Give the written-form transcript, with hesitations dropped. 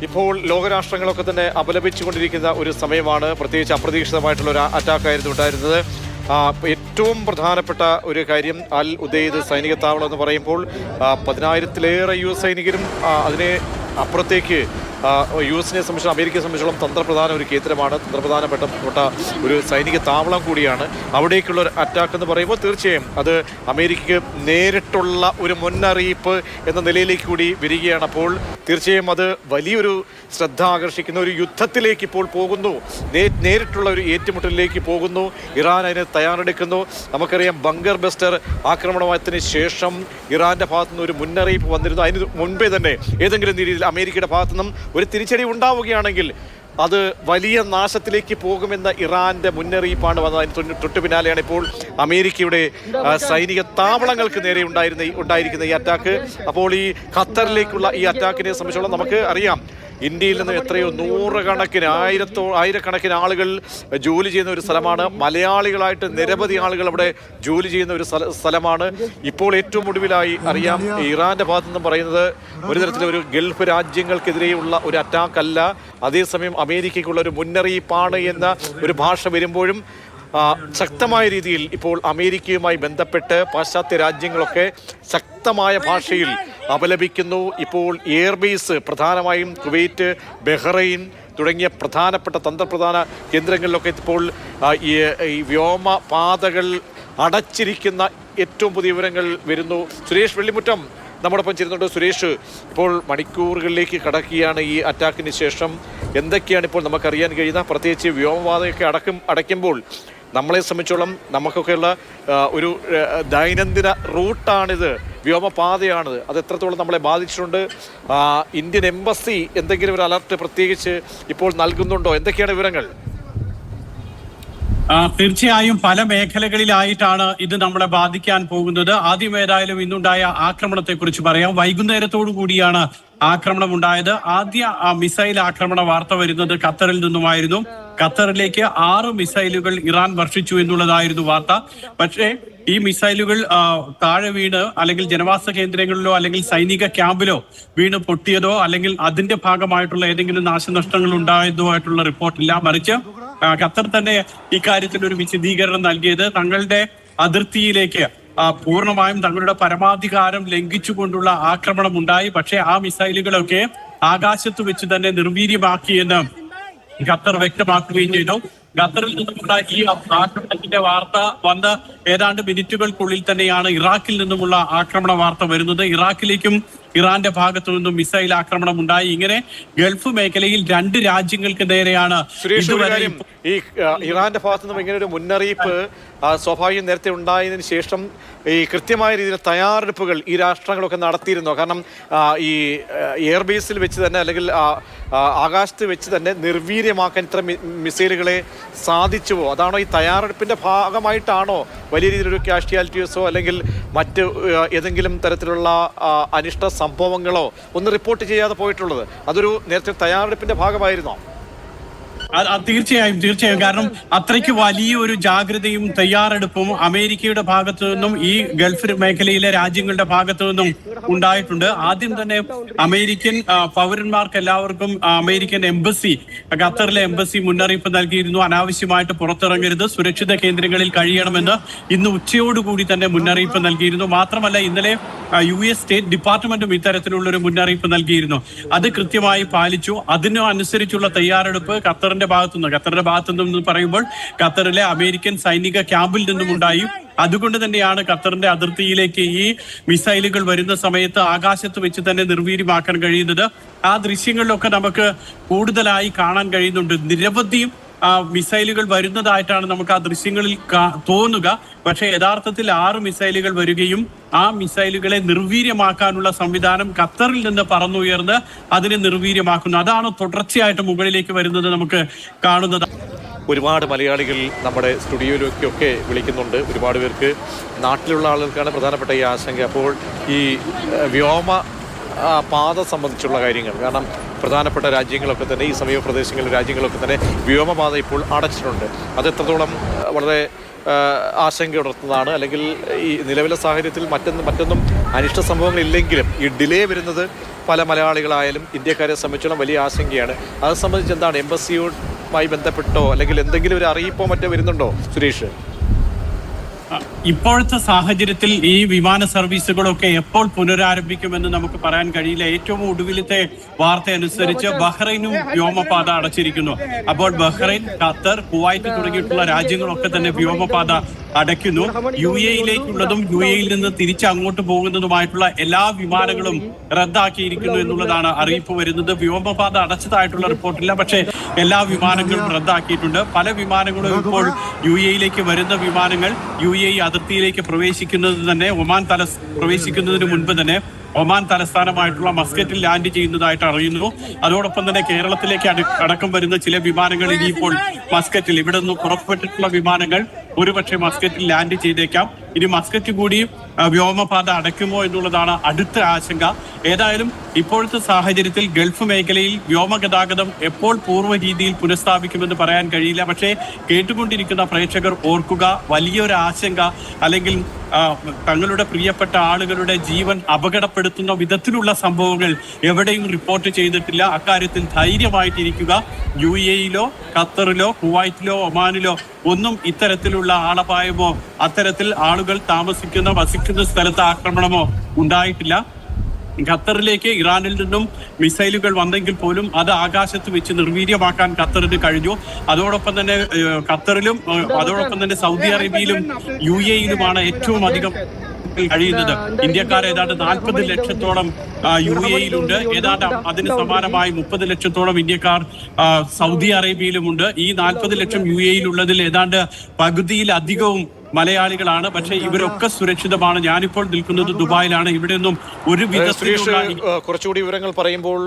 ഇപ്പോൾ ലോകരാഷ്ട്രങ്ങളൊക്കെ തന്നെ അപലപിച്ചുകൊണ്ടിരിക്കുന്ന ഒരു സമയമാണ്. പ്രത്യേകിച്ച് അപ്രതീക്ഷിതമായിട്ടുള്ള ഒരു അറ്റാക്കായിരുന്നു ഉണ്ടായിരുന്നത്. ഏറ്റവും പ്രധാനപ്പെട്ട ഒരു കാര്യം അൽ ഉദൈദ് സൈനിക താവളം എന്ന് പറയുമ്പോൾ 10,000-ലേറെ US സൈനികരും അതിനെ അപ്പുറത്തേക്ക് US-നെ സംബന്ധിച്ചും അമേരിക്കയെ സംബന്ധിച്ചോളം തന്ത്രപ്രധാന ഒരു കേന്ദ്രമാണ്, തന്ത്രപ്രധാനപ്പെട്ട ഒരു സൈനിക താവളം കൂടിയാണ്. അവിടേക്കുള്ള ഒരു അറ്റാക്ക് എന്ന് പറയുമ്പോൾ തീർച്ചയായും അത് അമേരിക്കയ്ക്ക് നേരിട്ടുള്ള ഒരു മുന്നറിയിപ്പ് എന്ന നിലയിലേക്ക് കൂടി വരികയാണ്. അപ്പോൾ തീർച്ചയായും അത് വലിയൊരു ശ്രദ്ധ ആകർഷിക്കുന്ന ഒരു യുദ്ധത്തിലേക്ക് ഇപ്പോൾ പോകുന്നു, നേരിട്ടുള്ള ഒരു ഏറ്റുമുട്ടലിലേക്ക് പോകുന്നു. ഇറാൻ അതിന് തയ്യാറെടുക്കുന്നു. നമുക്കറിയാം ബങ്കർ ബസ്റ്റർ ആക്രമണത്തിന് ശേഷം ഇറാന്റെ ഭാഗത്തുനിന്ന് ഒരു മുന്നറിയിപ്പ് വന്നിരുന്നു. അതിന് മുൻപേ തന്നെ ഏതെങ്കിലും രീതിയിൽ അമേരിക്കയുടെ ഭാഗത്തുനിന്നും ഒരു തിരിച്ചടി ഉണ്ടാവുകയാണെങ്കിൽ അത് വലിയ നാശത്തിലേക്ക് പോകുമെന്ന ഇറാന്റെ മുന്നറിയിപ്പാണ് വന്നത്. അതിന് തൊട്ടു പിന്നാലെയാണ് ഇപ്പോൾ അമേരിക്കയുടെ സൈനിക താവളങ്ങൾക്ക് നേരെ ഉണ്ടായിരിക്കുന്ന ഈ അറ്റാക്ക്. അപ്പോൾ ഈ ഖത്തറിലേക്കുള്ള ഈ അറ്റാക്കിനെ സംബന്ധിച്ചോളം നമുക്ക് അറിയാം, ഇന്ത്യയിൽ നിന്ന് എത്രയോ ആയിരക്കണക്കിന് ആളുകൾ ജോലി ചെയ്യുന്ന ഒരു സ്ഥലമാണ്. മലയാളികളായിട്ട് നിരവധി ആളുകൾ അവിടെ ജോലി ചെയ്യുന്ന ഒരു സ്ഥലമാണ്. ഇപ്പോൾ ഏറ്റവും ഒടുവിലായി അറിയാം, ഇറാന്റെ ഭാഗത്തു നിന്നും പറയുന്നത് ഒരു തരത്തിലൊരു ഗൾഫ് രാജ്യങ്ങൾക്കെതിരെയുള്ള ഒരു അറ്റാക്കല്ല, അതേസമയം അമേരിക്കയ്ക്കുള്ള ഒരു മുന്നറിയിപ്പാണ് എന്ന ഒരു ഭാഷ വരുമ്പോഴും ശക്തമായ രീതിയിൽ ഇപ്പോൾ അമേരിക്കയുമായി ബന്ധപ്പെട്ട് പാശ്ചാത്യ രാജ്യങ്ങളൊക്കെ ശക്തമായ ഭാഷയിൽ അപലപിക്കുന്നു. ഇപ്പോൾ എയർബേസ് പ്രധാനമായും കുവൈറ്റ്, ബഹ്റൈൻ തുടങ്ങിയ പ്രധാനപ്പെട്ട തന്ത്രപ്രധാന കേന്ദ്രങ്ങളിലൊക്കെ ഇപ്പോൾ ഈ വ്യോമപാതകൾ അടച്ചിരിക്കുന്ന ഏറ്റവും പുതിയ വിവരങ്ങൾ വരുന്നു. സുരേഷ് വെള്ളിമുറ്റം നമ്മോടൊപ്പം ചേരുന്നുണ്ട്. സുരേഷ്, ഇപ്പോൾ മണിക്കൂറുകളിലേക്ക് കടക്കുകയാണ് ഈ അറ്റാക്കിന് ശേഷം. എന്തൊക്കെയാണ് ഇപ്പോൾ നമുക്കറിയാൻ കഴിയുന്ന, പ്രത്യേകിച്ച് വ്യോമപാതയൊക്കെ അടയ്ക്കുമ്പോൾ നമ്മളെ സംബന്ധിച്ചോളം നമുക്കൊക്കെയുള്ള ഒരു ദൈനംദിന റൂട്ടാണിത്, വ്യോമപാതയാണിത്. അത് എത്രത്തോളം നമ്മളെ ബാധിച്ചിട്ടുണ്ട്? ഇന്ത്യൻ എംബസി എന്തെങ്കിലും ഒരു അലർട്ട് പ്രത്യേകിച്ച് ഇപ്പോൾ നൽകുന്നുണ്ടോ? എന്തൊക്കെയാണ് വിവരങ്ങൾ? തീർച്ചയായും പല മേഖലകളിലായിട്ടാണ് ഇത് നമ്മളെ ബാധിക്കാൻ പോകുന്നത്. ആദ്യം ഏതായാലും ഇന്നുണ്ടായ ആക്രമണത്തെ കുറിച്ച് പറയാം. വൈകുന്നേരത്തോടു കൂടിയാണ് ആക്രമണം ഉണ്ടായത്. ആദ്യ മിസൈൽ ആക്രമണ വാർത്ത വരുന്നത് ഖത്തറിൽ നിന്നുമായിരുന്നു. ഖത്തറിലേക്ക് 6 മിസൈലുകൾ ഇറാൻ വർഷിച്ചു എന്നുള്ളതായിരുന്നു വാർത്ത. പക്ഷേ ഈ മിസൈലുകൾ താഴെ വീണ് അല്ലെങ്കിൽ ജനവാസ കേന്ദ്രങ്ങളിലോ അല്ലെങ്കിൽ സൈനിക ക്യാമ്പിലോ വീണ് പൊട്ടിയതോ അല്ലെങ്കിൽ അതിന്റെ ഭാഗമായിട്ടുള്ള ഏതെങ്കിലും നാശനഷ്ടങ്ങൾ ഉണ്ടായതോ ആയിട്ടുള്ള റിപ്പോർട്ടില്ല. മറിച്ച് ഖത്തർ തന്നെ ഇക്കാര്യത്തിൽ ഒരു വിശദീകരണം നൽകിയത് തങ്ങളുടെ അതിർത്തിയിലേക്ക് പൂർണ്ണമായും തങ്ങളുടെ പരമാധികാരം ലംഘിച്ചുകൊണ്ടുള്ള ആക്രമണം ഉണ്ടായി. പക്ഷേ ആ മിസൈലുകളൊക്കെ ആകാശത്ത് വെച്ച് തന്നെ നിർവീര്യമാക്കിയെന്ന് ഖത്തർ വ്യക്തമാക്കുകയും ചെയ്തു. ഖത്തറിൽ നിന്നുമുള്ള ഈ ആക്രമണത്തിന്റെ വാർത്ത വന്ന ഏതാണ്ട് മിനിറ്റുകൾക്കുള്ളിൽ തന്നെയാണ് ഇറാഖിൽ നിന്നുമുള്ള ആക്രമണ വാർത്ത വരുന്നത്. ഇറാഖിലേക്കും ഇറാന്റെ ഭാഗത്തു നിന്നും മിസൈൽ ആക്രമണം ഉണ്ടായി. ഇങ്ങനെ ഗൾഫ് മേഖലയിൽ 2 രാജ്യങ്ങൾക്ക് നേരെയാണ് ഇതുവരെ. ഈ ഇറാന്റെ ഭാഗത്തു നിന്നും ഇങ്ങനെ ഒരു മുന്നറിയിപ്പ് സ്വാഭാവികം നേരത്തെ ഉണ്ടായതിനു ശേഷം ഈ കൃത്യമായ രീതിയിൽ തയ്യാറെടുപ്പുകൾ ഈ രാഷ്ട്രങ്ങളൊക്കെ നടത്തിയിരുന്നു. കാരണം ഈ എയർബേസിൽ വെച്ച് തന്നെ അല്ലെങ്കിൽ ആകാശത്ത് വെച്ച് തന്നെ നിർവീര്യമാക്കാൻ ഇത്ര മിസൈലുകളെ സാധിച്ചുവോ? അതാണോ ഈ തയ്യാറെടുപ്പിന്റെ ഭാഗമായിട്ടാണോ വലിയ രീതിയിലൊരു കാഷ്വാലിറ്റീസോ അല്ലെങ്കിൽ മറ്റ് ഏതെങ്കിലും തരത്തിലുള്ള അനിഷ്ട സംഭവങ്ങളോ ഒന്നും റിപ്പോർട്ട് ചെയ്യാതെ പോയിട്ടുള്ളത്? അതൊരു നേരത്തെ തയ്യാറെടുപ്പിന്റെ ഭാഗമായിരുന്നോ? തീർച്ചയായും. കാരണം അത്രയ്ക്ക് വലിയൊരു ജാഗ്രതയും തയ്യാറെടുപ്പും അമേരിക്കയുടെ ഭാഗത്തു നിന്നും ഈ ഗൾഫ് മേഖലയിലെ രാജ്യങ്ങളുടെ ഭാഗത്തു നിന്നും ഉണ്ടായിട്ടുണ്ട്. ആദ്യം തന്നെ അമേരിക്കൻ പൗരന്മാർക്ക് എല്ലാവർക്കും അമേരിക്കൻ എംബസി, ഖത്തറിലെ എംബസി മുന്നറിയിപ്പ് നൽകിയിരുന്നു. അനാവശ്യമായിട്ട് പുറത്തിറങ്ങരുത്, സുരക്ഷിത കേന്ദ്രങ്ങളിൽ കഴിയണമെന്ന് ഇന്ന് ഉച്ചയോടുകൂടി തന്നെ മുന്നറിയിപ്പ് നൽകിയിരുന്നു. മാത്രമല്ല ഇന്നലെ US സ്റ്റേറ്റ് ഡിപ്പാർട്ട്മെന്റും ഇത്തരത്തിലുള്ള ഒരു മുന്നറിയിപ്പ് നൽകിയിരുന്നു. അത് കൃത്യമായി പാലിച്ചു. അതിനനുസരിച്ചുള്ള തയ്യാറെടുപ്പ് ഖത്തറിന്റെ ഭാഗത്തുനിന്ന് പറയുമ്പോൾ ഖത്തറിലെ അമേരിക്കൻ സൈനിക ക്യാമ്പിൽ നിന്നും ഉണ്ടായി. അതുകൊണ്ട് തന്നെയാണ് ഖത്തറിന്റെ അതിർത്തിയിലേക്ക് ഈ മിസൈലുകൾ വരുന്ന സമയത്ത് ആകാശത്ത് വെച്ച് തന്നെ നിർവീര്യമാക്കാൻ കഴിയുന്നത്. ആ ദൃശ്യങ്ങളിലൊക്കെ നമുക്ക് കൂടുതലായി കാണാൻ കഴിയുന്നുണ്ട്. നിരവധി മിസൈലുകൾ വരുന്നതായിട്ടാണ് നമുക്ക് ആ ദൃശ്യങ്ങളിൽ തോന്നുക. പക്ഷേ യഥാർത്ഥത്തിൽ 6 മിസൈലുകൾ വരികയും ആ മിസൈലുകളെ നിർവീര്യമാക്കാനുള്ള സംവിധാനം ഖത്തറിൽ നിന്ന് പറന്നുയർന്ന് അതിനെ നിർവീര്യമാക്കുന്നു. അതാണ് തുടർച്ചയായിട്ട് മുകളിലേക്ക് വരുന്നത് നമുക്ക് കാണുന്നത്. ഒരുപാട് മലയാളികൾ നമ്മുടെ സ്റ്റുഡിയോയിലേക്കൊക്കെ വിളിക്കുന്നുണ്ട്. ഒരുപാട് പേർക്ക്, നാട്ടിലുള്ള ആളുകൾക്കാണ് പ്രധാനപ്പെട്ട ഈ ആശങ്ക. അപ്പോൾ ഈ വ്യോമ പാത സംബന്ധിച്ചുള്ള കാര്യങ്ങൾ, കാരണം പ്രധാനപ്പെട്ട രാജ്യങ്ങളൊക്കെ തന്നെ ഈ സമീപ പ്രദേശങ്ങളിലെ രാജ്യങ്ങളൊക്കെ തന്നെ വ്യോമപാത ഇപ്പോൾ അടച്ചിട്ടുണ്ട്. അത് എത്രത്തോളം വളരെ ആശങ്ക ഉണർത്തുന്നതാണ്. അല്ലെങ്കിൽ ഈ നിലവിലെ സാഹചര്യത്തിൽ മറ്റൊന്നും അനിഷ്ട സംഭവങ്ങളില്ലെങ്കിലും ഈ ഡിലേ വരുന്നത് പല മലയാളികളായാലും ഇന്ത്യക്കാരെ സംബന്ധിച്ചോളം വലിയ ആശങ്കയാണ്. അത് സംബന്ധിച്ച് എന്താണ് എംബസിയുമായി ബന്ധപ്പെട്ടോ അല്ലെങ്കിൽ എന്തെങ്കിലും ഒരു അറിയിപ്പോ മറ്റോ വരുന്നുണ്ടോ സുരേഷ്? ഇപ്പോഴത്തെ സാഹചര്യത്തിൽ ഈ വിമാന സർവീസുകളൊക്കെ എപ്പോൾ പുനരാരംഭിക്കുമെന്ന് നമുക്ക് പറയാൻ കഴിയില്ല. ഏറ്റവും ഒടുവിലത്തെ വാർത്ത അനുസരിച്ച് ബഹ്റൈനും വ്യോമപാത അടച്ചിരിക്കുന്നു. അപ്പോൾ ബഹ്റൈൻ, ഖത്തർ, കുവൈറ്റ് തുടങ്ങിയിട്ടുള്ള രാജ്യങ്ങളൊക്കെ തന്നെ വ്യോമപാത അടയ്ക്കുന്നു. UAE-യിലേക്കുള്ളതും UAE-യിൽ നിന്ന് തിരിച്ച് അങ്ങോട്ട് പോകുന്നതുമായിട്ടുള്ള എല്ലാ വിമാനങ്ങളും റദ്ദാക്കിയിരിക്കുന്നു എന്നുള്ളതാണ് അറിയിപ്പ് വരുന്നത്. വ്യോമപാത അടച്ചതായിട്ടുള്ള റിപ്പോർട്ടില്ല, പക്ഷേ എല്ലാ വിമാനങ്ങളും റദ്ദാക്കിയിട്ടുണ്ട്. പല വിമാനങ്ങളും ഇപ്പോൾ UAE-യിലേക്ക് വരുന്ന വിമാനങ്ങൾ UAE അതിർത്തിയിലേക്ക് പ്രവേശിക്കുന്നതിന് മുൻപ് തന്നെ ഒമാൻ തലസ്ഥാനമായിട്ടുള്ള മസ്കറ്റിൽ ലാൻഡ് ചെയ്യുന്നതായിട്ട് അറിയുന്നു. അതോടൊപ്പം തന്നെ കേരളത്തിലേക്ക് അടക്കം വരുന്ന ചില വിമാനങ്ങൾ ഇനിയിപ്പോൾ മസ്കറ്റിൽ ഇവിടെ നിന്ന് പുറപ്പെട്ടിട്ടുള്ള വിമാനങ്ങൾ ഒരുപക്ഷെ മസ്കറ്റിൽ ലാൻഡ് ചെയ്തേക്കാം. ഇനി മസ്കറ്റ് കൂടി വ്യോമപാത അടയ്ക്കുമോ എന്നുള്ളതാണ് അടുത്ത ആശങ്ക. ഏതായാലും ഇപ്പോഴത്തെ സാഹചര്യത്തിൽ ഗൾഫ് മേഖലയിൽ വ്യോമഗതാഗതം എപ്പോൾ പൂർവ്വ രീതിയിൽ പുനഃസ്ഥാപിക്കുമെന്ന് പറയാൻ കഴിയില്ല. പക്ഷേ കേട്ടുകൊണ്ടിരിക്കുന്ന പ്രേക്ഷകർ ഓർക്കുക, വലിയൊരു ആശങ്ക അല്ലെങ്കിൽ തങ്ങളുടെ പ്രിയപ്പെട്ട ആളുകളുടെ ജീവൻ അപകടപ്പെടുത്തുന്ന വിധത്തിലുള്ള സംഭവങ്ങൾ എവിടെയും റിപ്പോർട്ട് ചെയ്തിട്ടില്ല. അക്കാര്യത്തിൽ ധൈര്യമായിട്ടിരിക്കുക. UAE-യിലോ ഖത്തറിലോ കുവൈറ്റിലോ ഒമാനിലോ ഒന്നും ഇത്തരത്തിലുള്ള ആളപായമോ അത്തരത്തിൽ ആളുകൾ വസിക്കുന്ന സ്ഥലത്ത് ആക്രമണമോ ഉണ്ടായിട്ടില്ല. ഖത്തറിലേക്ക് ഇറാനിൽ നിന്നും മിസൈലുകൾ വന്നെങ്കിൽ പോലും അത് ആകാശത്ത് വെച്ച് നിർവീര്യമാക്കാൻ ഖത്തറിന് കഴിഞ്ഞു. അതോടൊപ്പം തന്നെ ഖത്തറിലും അതോടൊപ്പം തന്നെ സൗദി അറേബ്യയിലും UAE-യിലുമാണ് ഏറ്റവും അധികം കഴിയുന്നത്. ഇന്ത്യക്കാർ ഏതാണ്ട് 40 ലക്ഷത്തോളം UAE-യിലുണ്ട്. ഏതാണ്ട് അതിന് സമാനമായി 30 ലക്ഷത്തോളം ഇന്ത്യക്കാർ സൗദി അറേബ്യയിലുമുണ്ട്. ഈ 40 ലക്ഷം UAE-യിലുള്ളതിൽ ഏതാണ്ട് പകുതിയിലധികവും മലയാളികളാണ്. പക്ഷേ ഇവരൊക്കെ സുരക്ഷിതമാണ്. ഞാനിപ്പോൾ നിൽക്കുന്നത് ദുബായിലാണ്. ഇവിടെയൊന്നും ഒരു വിധത്തിലുള്ള കുറച്ചുകൂടി വിവരങ്ങൾ പറയുമ്പോൾ